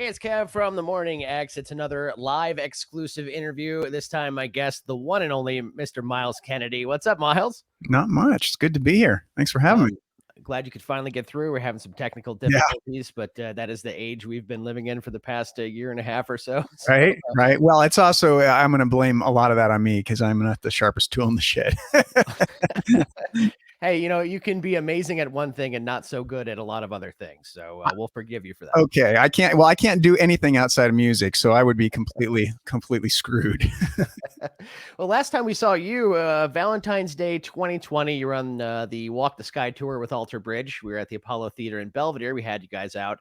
it's Kev from The Morning X. It's another live exclusive interview. This time, my guest, the one and only Mr. Myles Kennedy. What's up, Myles? Not much. It's good to be here. Thanks for having me. Glad you could finally get through. We're having some technical Yeah. difficulties, but that is the age we've been living in for the past year and a half or so. Right. Well, it's also, I'm going to blame a lot of that on me because I'm not the sharpest tool in the shed. Hey, you can be amazing at one thing and not so good at a lot of other things. So we'll forgive you for that. Okay. I can't do anything outside of music, so I would be completely screwed. Well, last time we saw you, Valentine's Day 2020, you were on the Walk the Sky tour with Alter Bridge. We were at the Apollo Theater in Belvedere. We had you guys out.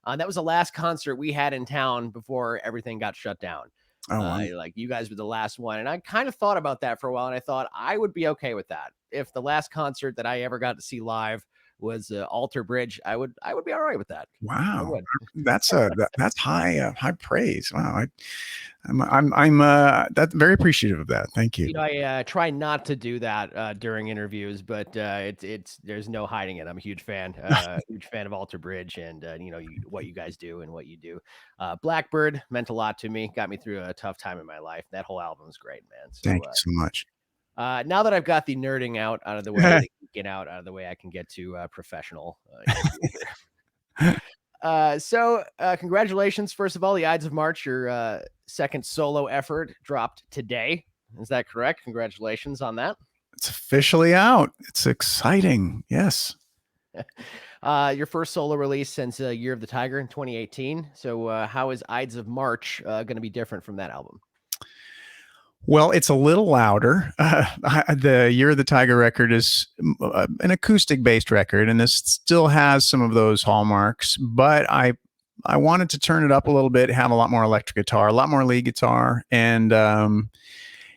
That was the last concert we had in town before everything got shut down. Oh, wow. Like you guys were the last one. And I kind of thought about that for a while. And I thought I would be okay with that. If the last concert that I ever got to see live was Alter Bridge, I would be all right with that. Wow. That's high praise. Wow. I'm that's very appreciative of that. Thank you. I try not to do that during interviews, but it's there's no hiding it. I'm a huge fan, huge fan of Alter Bridge, and what you guys do and what you do. Blackbird meant a lot to me. Got me through a tough time in my life. That whole album is great, man. So, thank you so much. Now that I've got the nerding out of the way, out of the way, I can get to professional. So congratulations, first of all, the Ides of March, your second solo effort dropped today. Is that correct? Congratulations on that. It's officially out. It's exciting. Yes. Your first solo release since Year of the Tiger in 2018. So how is Ides of March going to be different from that album? Well, it's a little louder. The Year of the Tiger record is an acoustic-based record, and this still has some of those hallmarks. But I wanted to turn it up a little bit, have a lot more electric guitar, a lot more lead guitar, and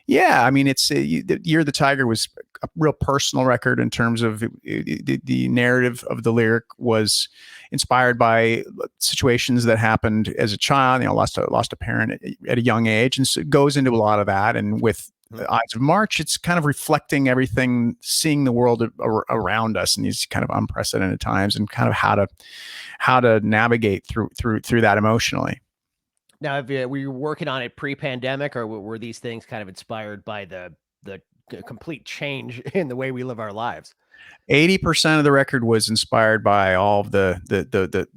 yeah, I mean, the Year of the Tiger was a real personal record in terms of the narrative of the lyric was inspired by situations that happened as a child. Lost a parent at a young age, and so it goes into a lot of that. And with Ides of March, it's kind of reflecting everything, seeing the world around us in these kind of unprecedented times, and kind of how to navigate through that emotionally. Now, were you working on it pre-pandemic, or were these things kind of inspired by the complete change in the way we live our lives? 80% of the record was inspired by all of the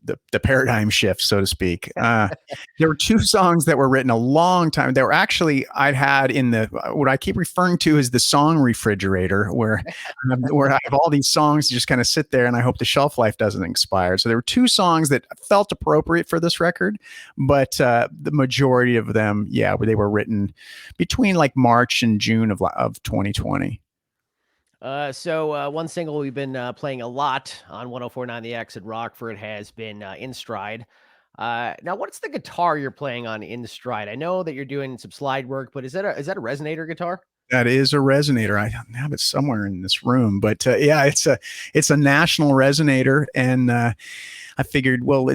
paradigm shift, so to speak. There were two songs that were written a long time. They were actually, I'd had in what I keep referring to as the song refrigerator, where I have all these songs just kind of sit there, and I hope the shelf life doesn't expire. So there were two songs that felt appropriate for this record, but the majority of them, yeah, they were written between like March and June of 2020. So one single we've been playing a lot on 104.9 The X at Rockford has been In Stride. Now, what's the guitar you're playing on In Stride? I know that you're doing some slide work, but is that a resonator guitar? That is a resonator. I have it somewhere in this room, but yeah, it's a national resonator, and I figured, well,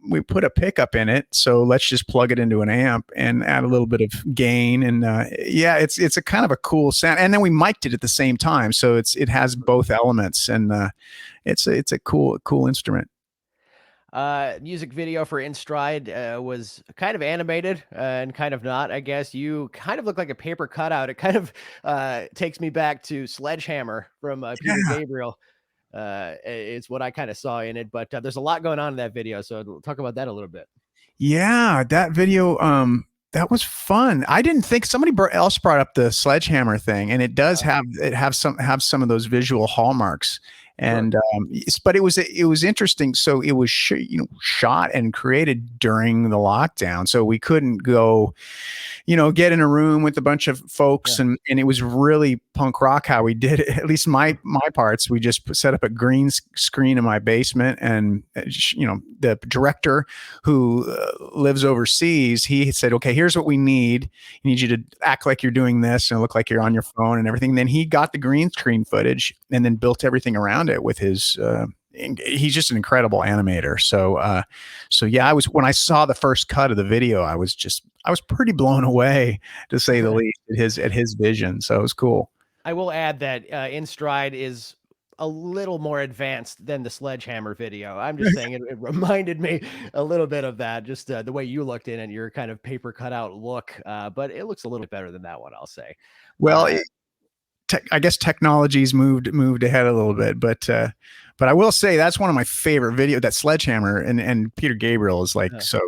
we put a pickup in it, so let's just plug it into an amp and add a little bit of gain, and yeah, it's a kind of a cool sound. And then we mic'd it at the same time, so it has both elements, and it's a cool instrument. Music video for In Stride was kind of animated and kind of not, I guess. You kind of look like a paper cutout. It kind of takes me back to Sledgehammer from Peter Gabriel. It's what I kind of saw in it, but there's a lot going on in that video. So we'll talk about that a little bit. Yeah, that video, that was fun. I didn't think somebody else brought up the Sledgehammer thing, and it does have some of those visual hallmarks. And but it was interesting. So it was shot and created during the lockdown, so we couldn't go get in a room with a bunch of folks, and it was really punk rock how we did it. At least my parts, we just set up a green screen in my basement, and the director who lives overseas, he said, okay, here's what we need. I need you to act like you're doing this and look like you're on your phone and everything. Then he got the green screen footage and then built everything around it with his he's just an incredible animator. So yeah, when I saw the first cut of the video, I was pretty blown away, to say the least, at his vision. So it was cool. I will add that In Stride is a little more advanced than the Sledgehammer video. I'm just saying it reminded me a little bit of that, just the way you looked in and your kind of paper cutout look. But it looks a little bit better than that one, I'll say. Well, Uh, I guess technology's moved ahead a little bit, but I will say that's one of my favorite video. That Sledgehammer and Peter Gabriel is like, uh, so.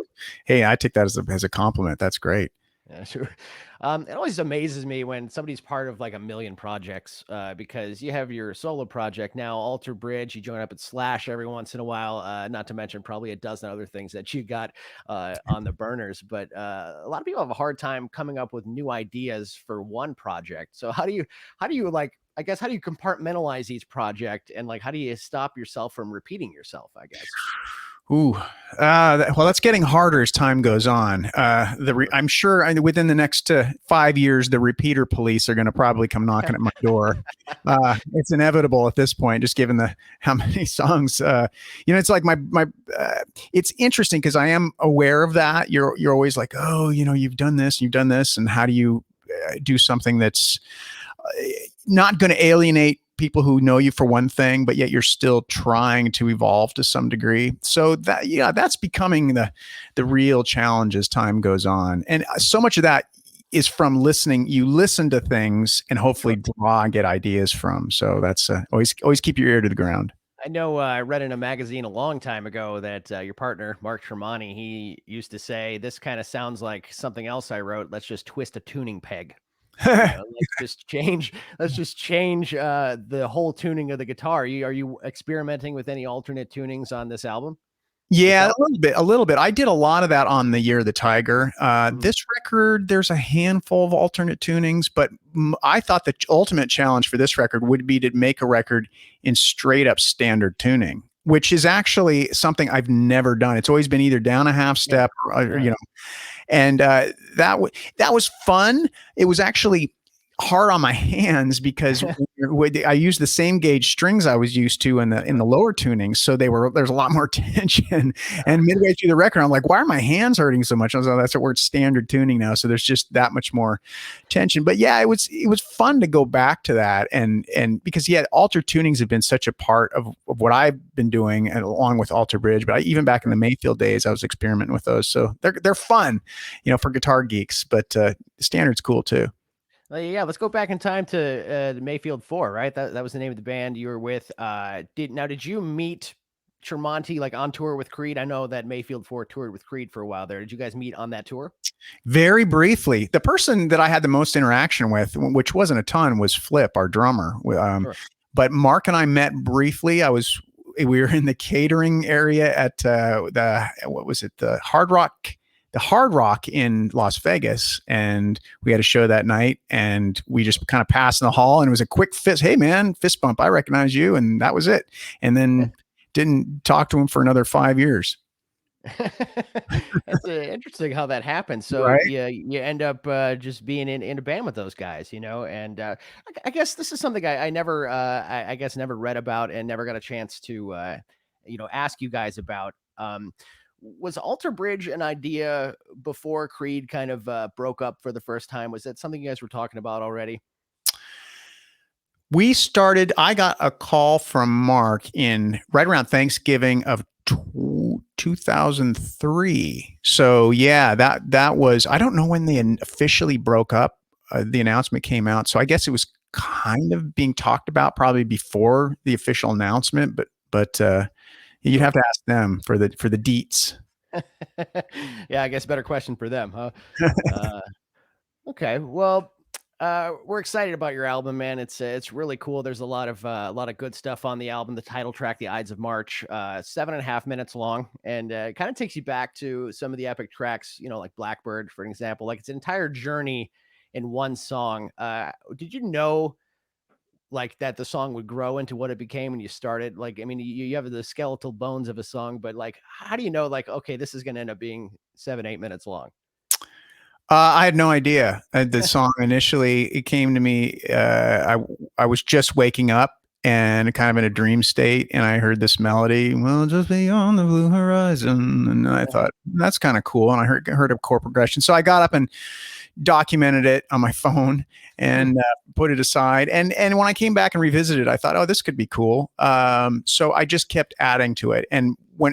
Hey, I take that as a compliment. That's great. Yeah, sure. It always amazes me when somebody's part of like a million projects, because you have your solo project now, Alter Bridge. You join up at Slash every once in a while, not to mention probably a dozen other things that you got on the burners. But a lot of people have a hard time coming up with new ideas for one project. So how do you like? I guess how do you compartmentalize each project and like how do you stop yourself from repeating yourself? I guess. Ooh, well, that's getting harder as time goes on. Sure. I'm sure within the next 5 years, the repeater police are going to probably come knocking at my door. It's inevitable at this point, just given the how many songs. It's like my. It's interesting because I am aware of that. You're always like, oh, you've done this, and how do you do something that's not going to alienate people who know you for one thing, but yet you're still trying to evolve to some degree. So that's becoming the real challenge as time goes on. And so much of that is from listening. You listen to things and hopefully Sure. draw and get ideas from. So that's always keep your ear to the ground. I know I read in a magazine a long time ago that your partner, Mark Tremonti, he used to say, "This kind of sounds like something else I wrote. Let's just twist a tuning peg." Let's just change the whole tuning of the guitar. Are you experimenting with any alternate tunings on this album Yeah, yourself? a little bit. I did a lot of that on the Year of the Tiger. Mhm. This record, there's a handful of alternate tunings, but I thought the ultimate challenge for this record would be to make a record in straight up standard tuning, which is actually something I've never done. It's always been either down a half Yeah. step or Right. and that was fun. It was actually hard on my hands because I used the same gauge strings I was used to in the lower tunings, so there's a lot more tension. And midway through the record, I'm like, why are my hands hurting so much? I was like, that's what we're standard tuning now, so there's just that much more tension. But yeah, it was fun to go back to that, and because alter tunings have been such a part of what I've been doing, and along with Alter Bridge. But even back in the Mayfield days, I was experimenting with those, so they're fun, for guitar geeks. But standard's cool too. Yeah, let's go back in time to the Mayfield 4, right? That was the name of the band you were with. Did you meet Tremonti like on tour with Creed? I know that Mayfield 4 toured with Creed for a while there. Did you guys meet on that tour? Very briefly, the person that I had the most interaction with, which wasn't a ton, was Flip, our drummer. Sure. But Mark and I met briefly. We were in the catering area at the what was it, the Hard Rock in Las Vegas, and we had a show that night, and we just kind of passed in the hall, and it was a quick fist. Hey man, fist bump. I recognize you, and that was it. And then didn't talk to him for another 5 years. That's interesting how that happens. So Right. yeah, you end up just being in a band with those guys, and I guess this is something I never, I guess, never read about and never got a chance to, ask you guys about. Was Alter Bridge an idea before Creed kind of broke up for the first time? Was that something you guys were talking about already? I got a call from Mark in right around Thanksgiving of 2003. So yeah, that was, I don't know when they officially broke up. The announcement came out. So I guess it was kind of being talked about probably before the official announcement, but you'd have Sure. to ask them for the deets. Yeah, I guess better question for them, huh? Uh, Okay, well, we're excited about your album, man. It's really cool. There's a lot of good stuff on the album. The title track, "The Ides of March," 7.5 minutes long, and it kind of takes you back to some of the epic tracks, like Blackbird, for example. Like it's an entire journey in one song. Did you know like that the song would grow into what it became when you started? Like, I mean, you have the skeletal bones of a song, but like, how do you know, like, okay, this is going to end up being 7, 8 minutes long? I had no idea. The song initially, it came to me. I was just waking up and kind of in a dream state, and I heard this melody. Well, just beyond the blue horizon, and I thought that's kind of cool. And I heard a chord progression, so I got up and documented it on my phone and put it aside. And when I came back and revisited, I thought, oh, this could be cool. So I just kept adding to it. And when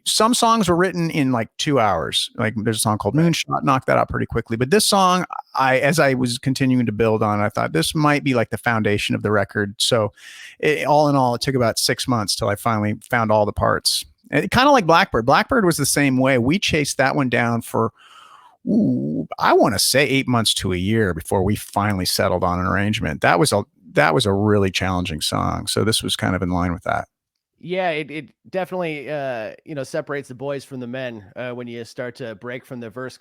some songs were written in like 2 hours, like there's a song called Right. Moonshot, knocked that out pretty quickly. But this song, as I was continuing to build on it, I thought this might be like the foundation of the record. So all in all, it took about 6 months till I finally found all the parts. Kind of like Blackbird. Blackbird was the same way. We chased that one down for, I want to say 8 months to a year before we finally settled on an arrangement. That was a really challenging song. So this was kind of in line with that. Yeah, it definitely, separates the boys from the men, when you start to break from the verse,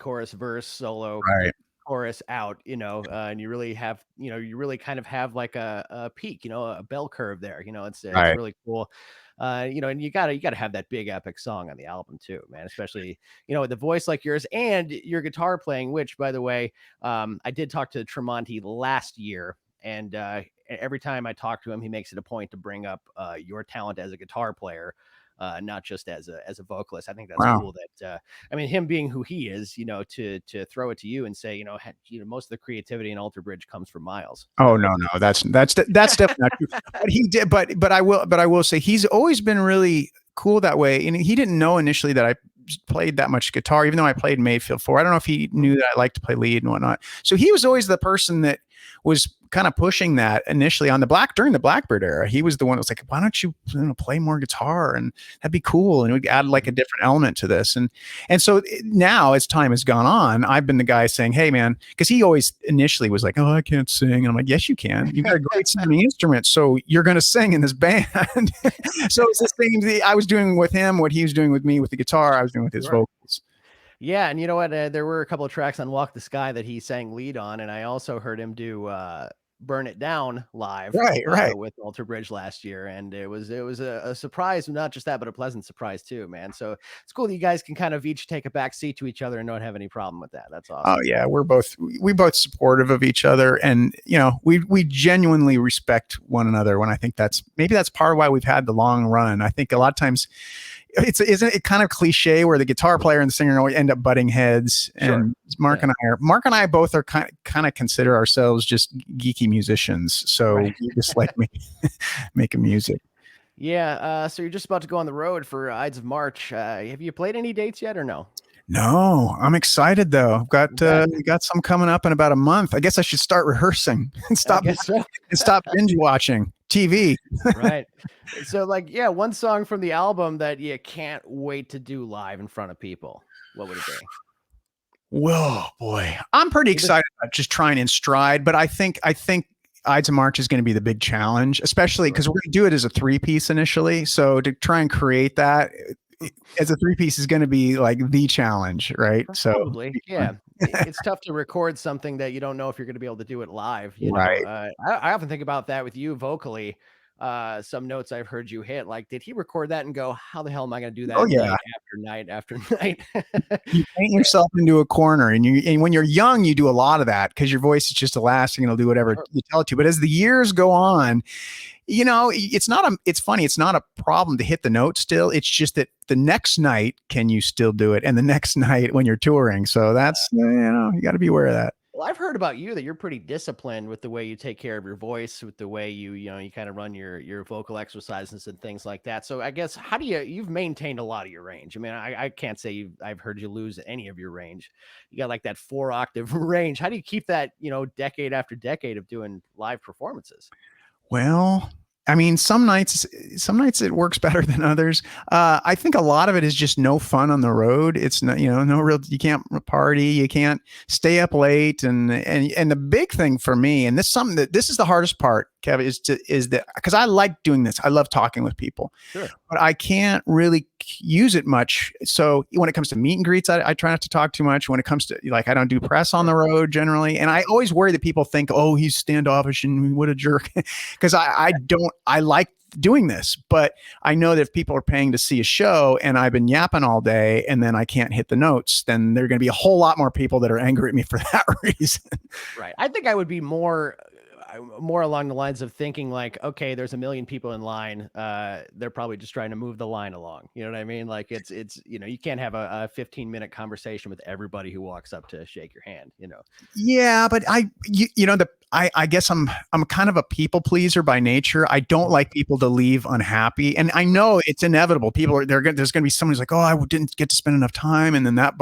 solo, Right. chorus out, and you really have, you really kind of have like a peak, a bell curve there, it's Right. really cool. And you gotta have that big epic song on the album too, man, especially, with a voice like yours and your guitar playing, which by the way, I did talk to Tremonti last year, and every time I talk to him, he makes it a point to bring up your talent as a guitar player, not just as a vocalist. I think that's Wow. cool that I mean, him being who he is, to throw it to you and say, most of the creativity in Alter Bridge comes from Miles. Oh no, no, that's definitely not true. But he did, but I will say he's always been really cool that way. And he didn't know initially that I played that much guitar, even though I played Mayfield 4. I don't know if he knew that I liked to play lead and whatnot. So he was always the person that was kind of pushing that initially during the Blackbird era. He was the one that was like, why don't you, play more guitar, and that'd be cool. And we'd add like a different element to this. And so now as time has gone on, I've been the guy saying, hey man, because he always initially was like, oh, I can't sing. And I'm like, yes, you can. You got a great sounding instrument. So you're going to sing in this band. So it's the same. I was doing with him what he was doing with me with the guitar. I was doing with his Sure. vocals. Yeah, and you know what? There were a couple of tracks on Walk the Sky that he sang lead on, and I also heard him do Burn It Down live Right, right. with Alter Bridge last year, and it was a surprise, not just that, but a pleasant surprise too, man. So it's cool that you guys can kind of each take a back seat to each other and don't have any problem with that. That's Oh awesome. yeah, we both supportive of each other, and we genuinely respect one another. When I think that's part of why we've had the long run. I think a lot of times isn't it kind of cliche where the guitar player and the singer always end up butting heads. Sure. And Yeah. Mark and I both are kind of consider ourselves just geeky musicians. So Right. we just like making music. Yeah. So you're just about to go on the road for Ides of March. Have you played any dates yet or no? No, I'm excited though. I've Okay. got some coming up in about a month. I guess I should start rehearsing and I stop guess so. and stop binge watching TV. Right. So, like, yeah, one song from the album that you can't wait to do live in front of people. What would it be? Whoa, boy. I'm pretty excited about just trying in stride, but I think Ides of March is going to be the big challenge, especially because we're going to do it as a 3-piece initially. So to try and create that as a 3-piece is going to be like the challenge, right? So Probably, yeah. It's tough to record something that you don't know if you're going to be able to do it live. right. I often think about that with you vocally. Some notes I've heard you hit, like, did he record that and go, "How the hell am I going to do Oh that yeah. night after night after night?" You paint yourself into a corner, and when you're young, you do a lot of that because your voice is just elastic and it'll do whatever Sure. you tell it to. But as the years go on, it's funny. It's not a problem to hit the note still. It's just that the next night, can you still do it? And the next night when you're touring. So that's, you got to be aware of that. Well, I've heard about you that you're pretty disciplined with the way you take care of your voice, with the way you kind of run your vocal exercises and things like that. So I guess how do you've maintained a lot of your range? I mean, I can't say I've heard you lose any of your range. You got like that 4-octave range. How do you keep that, decade after decade of doing live performances? Well, I mean, some nights it works better than others. I think a lot of it is just no fun on the road. It's no, no real. You can't party. You can't stay up late. And the big thing for me, and this is the hardest part, Kevin, is that because I like doing this. I love talking with people, Sure. but I can't really use it much. So when it comes to meet and greets, I try not to talk too much. When it comes to I don't do press on the road generally, and I always worry that people think, oh, he's standoffish and what a jerk, because I don't. I like doing this, but I know that if people are paying to see a show and I've been yapping all day and then I can't hit the notes, then there are going to be a whole lot more people that are angry at me for that reason. Right. I think I would be more more along the lines of thinking like, okay, there's a million people in line. They're probably just trying to move the line along. You know what I mean? Like it's you can't have a 15-minute conversation with everybody who walks up to shake your hand. Yeah, but I guess I'm kind of a people pleaser by nature. I don't Mhm. like people to leave unhappy, and I Right. know it's inevitable. There's going to be someone who's like, "Oh, didn't get to spend enough time," and then that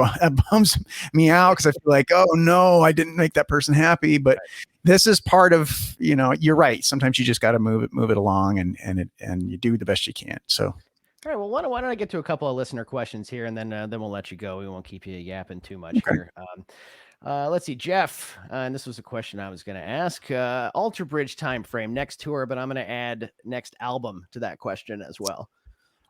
bums me out because I feel like, "Oh no, I didn't make that person happy." But this is part of, you're right. Sometimes you just got to move it along, and you do the best you can. So All right. Well, why don't I get to a couple of listener questions here, and then we'll let you go. We won't keep you yapping too much okay. here. Let's see, Jeff, and this was a question I was going to ask. Alter Bridge time frame, next tour, but I'm going to add next album to that question as well.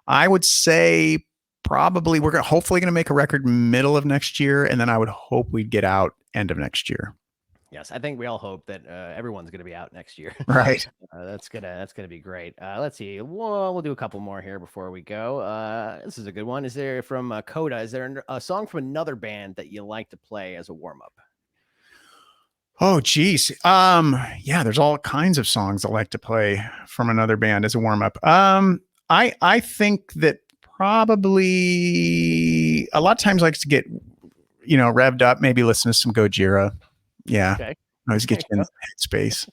I would say probably hopefully going to make a record middle of next year, and then I would hope we'd get out end of next year. Yes, I think we all hope that everyone's going to be out next year. Right. That's gonna be great. Let's see. We'll do a couple more here before we go. This is a good one. Is there from Coda? Is there a song from another band that you like to play as a warm up? Oh, geez. Yeah, there's all kinds of songs I like to play from another band as a warm up. I think that probably a lot of times I like to get, revved up, maybe listen to some Gojira. Yeah. Okay, Always there get you you in go. the headspace.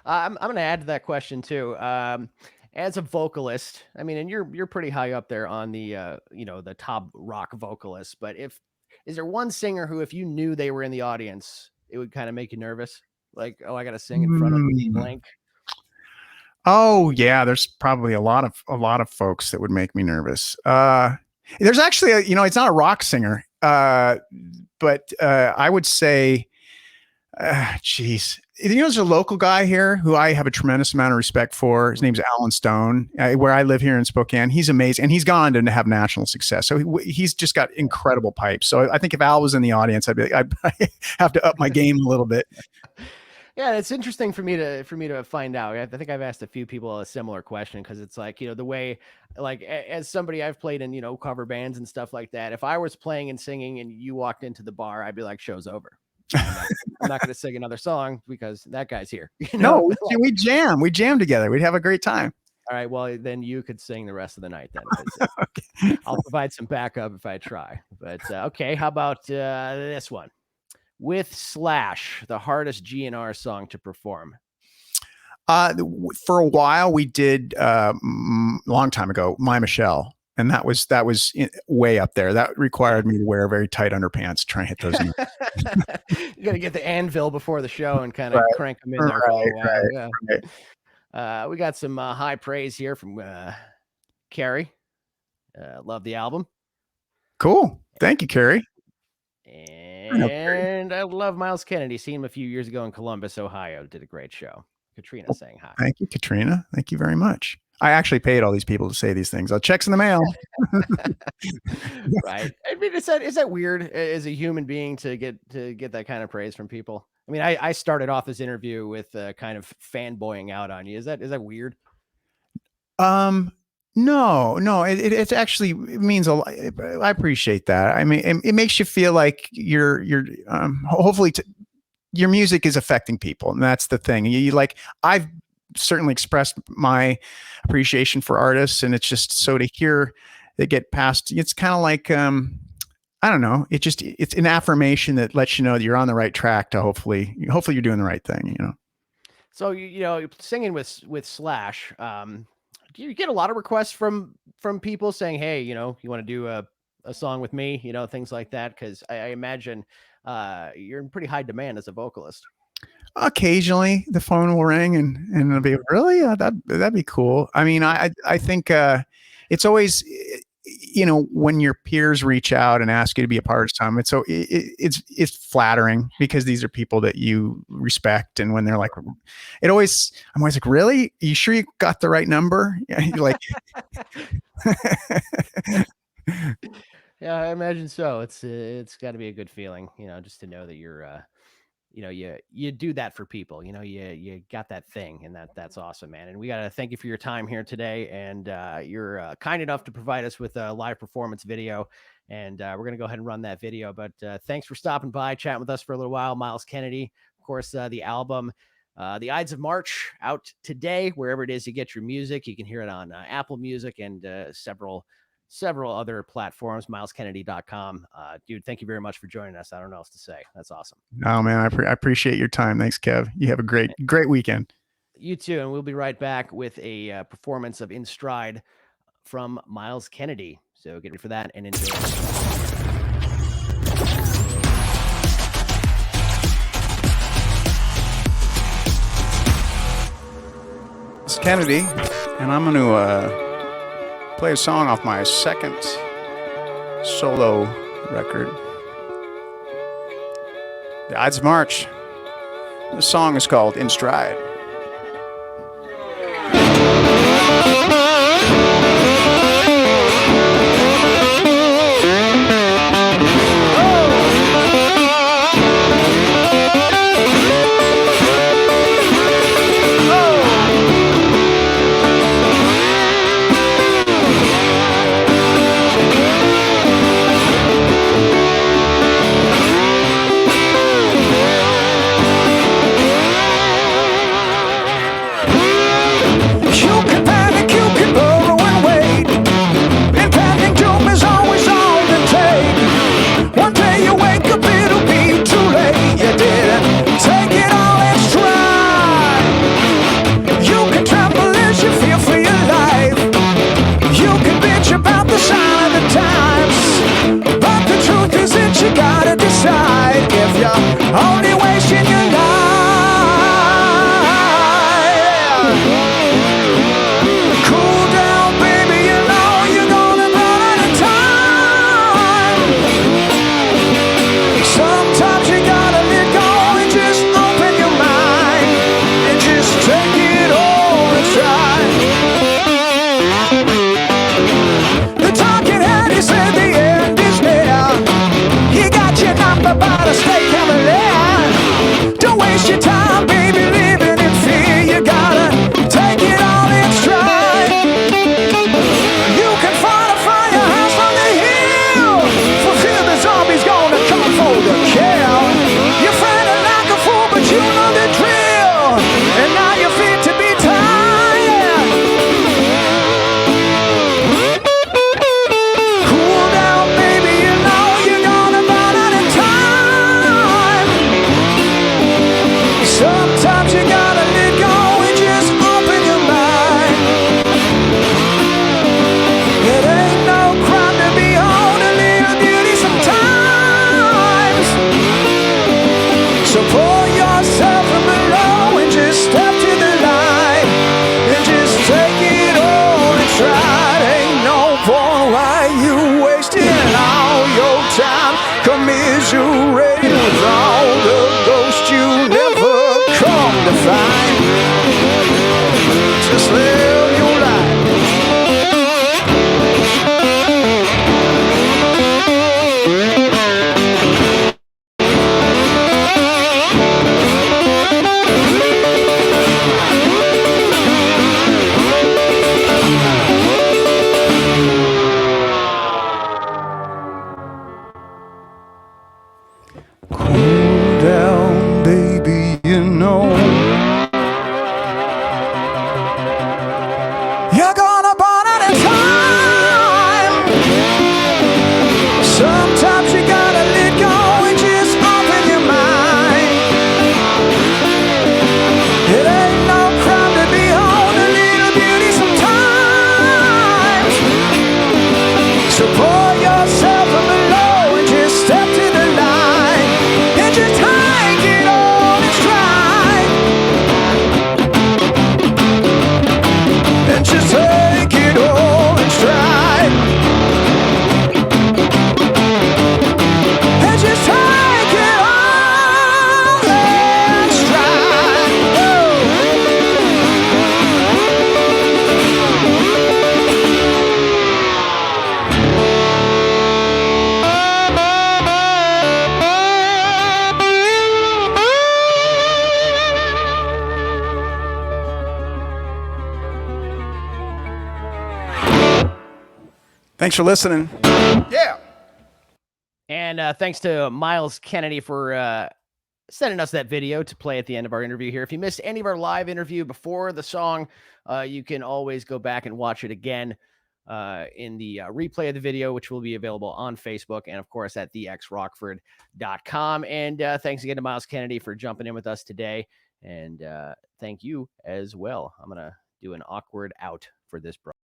I'm gonna add to that question too. As a vocalist, I mean, and you're pretty high up there on the the top rock vocalists. But if is there one singer who, if you knew they were in the audience, it would kind of make you nervous? Like, oh, I got to sing in front of Hmm. blank. Oh yeah, there's probably a lot of folks that would make me nervous. There's actually it's not a rock singer, but I would say, geez, there's a local guy here who I have a tremendous amount of respect for. His name's Alan Stone, where I live here in Spokane. He's amazing, and he's gone on to have national success. So he's just got incredible pipes. So I think if Al was in the audience, I'd have to up my game a little bit. Yeah, it's interesting for me to find out. I think I've asked a few people a similar question because it's like, the way, like, as somebody I've played in, cover bands and stuff like that. If I was playing and singing and you walked into the bar, I'd be like, show's over. I'm not gonna sing another song because that guy's here. No, Like, we jam together. We'd have a great time. all right, well then you could sing the rest of the night then because I'll provide some backup if I try. But okay, how about this one? With Slash, the hardest GNR song to perform. For a while, we did long time ago, My Michelle, and that was way up there. That Yeah. required me to wear very tight underpants to try and hit those notes. You gotta get the anvil before the show and kinda Right, crank them in there for a right, little while, right, yeah. right. We got some, high praise here from, Carrie. Love the album. Cool. Thank you, Carrie. I know Carrie. And I love Myles Kennedy. Seen him a few years ago in Columbus, Ohio. Did a great show. Katrina saying hi. Thank you, Katrina. Thank you very much. I actually paid all these people to say these things. Checks in the mail. Right. I mean, is that weird as a human being to get that kind of praise from people? I mean, I started off this interview with kind of fanboying out on you. Is that weird? Um, no, no, it's actually, it means a lot. I appreciate that. I mean, it makes you feel like you're hopefully your music is affecting people, and that's the thing. You like, I've certainly expressed my appreciation for artists, and it's just so to hear they get past. It's kind of like, I don't know. It's an affirmation that lets you know that you're on the right track to hopefully you're doing the right thing. So you're singing with Slash. Do you get a lot of requests from people saying, "Hey, you want to do a song with me?" Things like that. Because I imagine you're in pretty high demand as a vocalist. Occasionally the phone will ring and it'll be really, that'd be cool. I mean, I think it's always, when your peers reach out and ask you to be a part of something, it's flattering because these are people that you respect. And when they're like, I'm always like, really? Are you sure you got the right number? You're like, Yeah, I imagine so. It's got to be a good feeling, just to know that you're you do that for people. You got that thing, and that's awesome, man. And we got to thank you for your time here today, and you're kind enough to provide us with a live performance video, and we're gonna go ahead and run that video. But thanks for stopping by, chatting with us for a little while. Myles Kennedy, of course, the album, The Ides of March out today, wherever it is you get your music. You can hear it on Apple Music and several other platforms, MylesKennedy.com. Dude, thank you very much for joining us. I don't know what else to say. That's awesome. Oh man, I appreciate your time. Thanks, Kev. You have a great weekend. You too, and we'll be right back with a performance of In Stride from Myles Kennedy. So get ready for that and enjoy. It's Kennedy, and I'm going to play a song off my second solo record, The Ides of March. This song is called In Stride. Thanks for listening. Yeah. And thanks to Myles Kennedy for sending us that video to play at the end of our interview here. If you missed any of our live interview before the song, you can always go back and watch it again in the replay of the video, which will be available on Facebook and, of course, at thexrockford.com. And thanks again to Myles Kennedy for jumping in with us today. And thank you as well. I'm going to do an awkward out for this, bro.